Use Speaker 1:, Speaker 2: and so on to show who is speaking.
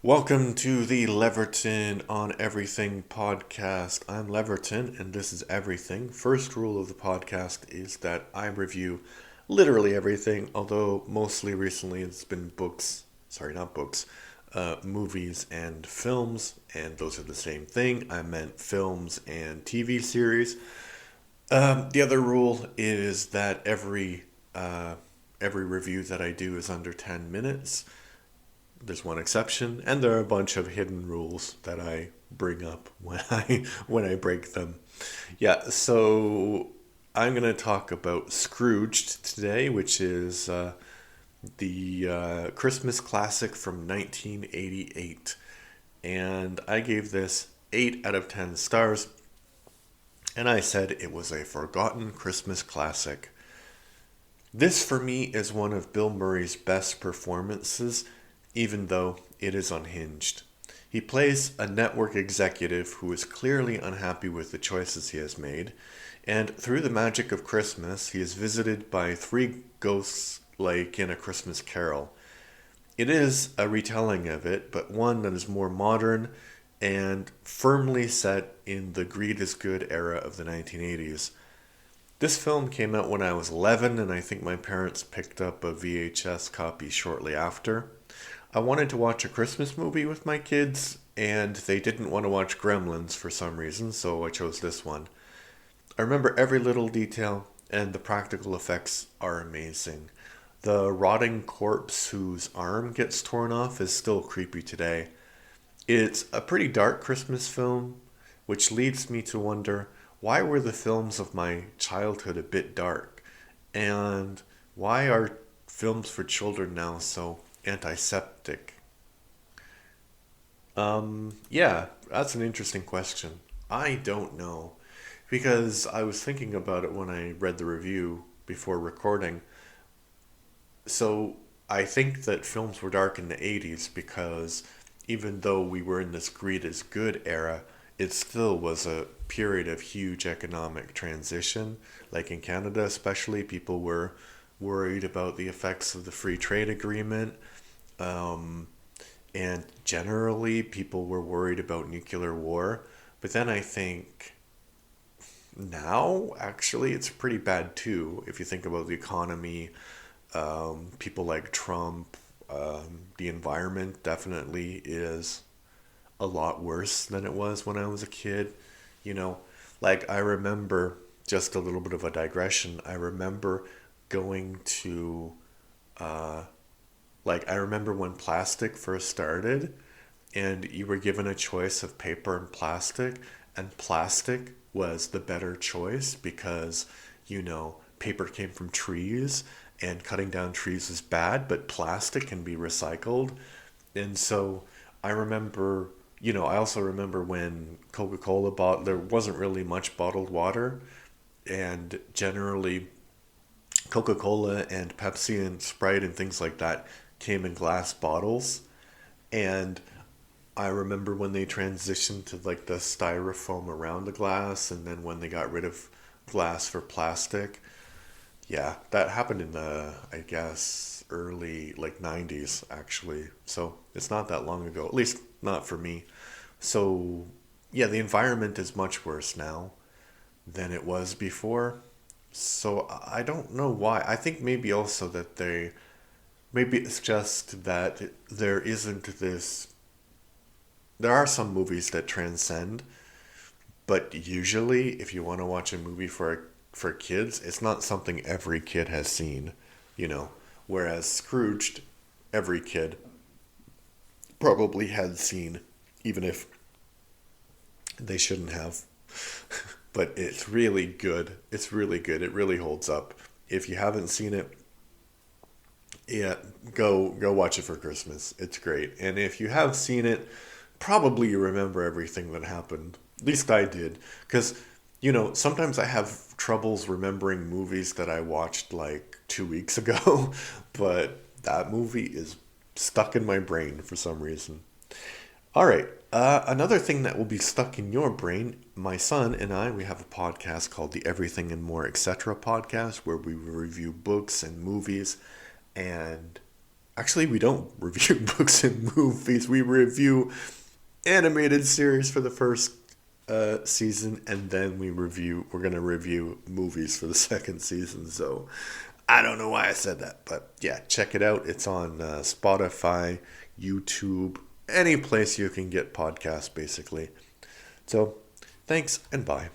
Speaker 1: Welcome to the Leverton on Everything podcast. I'm Leverton, and this is Everything. First rule of the podcast is that I review literally everything, although mostly recently it's been movies and films, and those are the same thing. I meant films and TV series. The other rule is that every review that I do is under 10 minutes. There's one exception, and there are a bunch of hidden rules that I bring up when I break them. Yeah, so I'm gonna talk about Scrooged today, which is the Christmas classic from 1988, and I gave this 8 out of 10 stars, and I said it was a forgotten Christmas classic. This, for me, is one of Bill Murray's best performances, even though it is unhinged. He plays a network executive who is clearly unhappy with the choices he has made, and through the magic of Christmas, he is visited by three ghosts like in A Christmas Carol. It is a retelling of it, but one that is more modern and firmly set in the greed is good era of the 1980s. This film came out when I was 11, and I think my parents picked up a VHS copy shortly after. I wanted to watch a Christmas movie with my kids, and they didn't want to watch Gremlins for some reason, so I chose this one. I remember every little detail, and the practical effects are amazing. The rotting corpse whose arm gets torn off is still creepy today. It's a pretty dark Christmas film, which leads me to wonder why were the films of my childhood a bit dark? And why are films for children now so antiseptic? Yeah, that's an interesting question. I don't know. Because I was thinking about it when I read the review before recording. So I think that films were dark in the 80s because even though we were in this greed is good era, it still was a period of huge economic transition. Like in Canada, especially, people were worried about the effects of the free trade agreement. Um, and generally, people were worried about nuclear war. But then I think now, actually, it's pretty bad too. If you think about the economy, people like Trump, the environment definitely is a lot worse than it was when I was a kid. You know, like I remember, just a little bit of a digression, I remember going to, uh, like, I remember when plastic first started and you were given a choice of paper and plastic was the better choice because, paper came from trees and cutting down trees is bad, but plastic can be recycled. And so I remember, I also remember when Coca-Cola there wasn't really much bottled water, and generally Coca-Cola and Pepsi and Sprite and things like that came in glass bottles. And I remember when they transitioned to like the styrofoam around the glass, and then when they got rid of glass for plastic. Yeah, that happened in the, I guess, early like 90s actually. So it's not that long ago, at least not for me. So yeah, the environment is much worse now than it was before. So I don't know why. I think maybe also that maybe it's just that there isn't this, there are some movies that transcend, but usually if you want to watch a movie for kids, it's not something every kid has seen, you know. Whereas Scrooged, every kid probably had seen, even if they shouldn't have. But it's really good. It's really good. It really holds up. If you haven't seen it, yeah, go watch it for Christmas. It's great. And if you have seen it, probably you remember everything that happened. At least I did. Because, sometimes I have troubles remembering movies that I watched like 2 weeks ago, but that movie is stuck in my brain for some reason. All right. Another thing that will be stuck in your brain, my son and I, we have a podcast called the Everything and More Etc. podcast where we review books and movies and Actually, we don't review books and movies. We review animated series for the first season, and then we're gonna review movies for the second season. So I don't know why I said that, but yeah, check it out. It's on Spotify, YouTube, any place you can get podcasts, basically. So thanks and bye.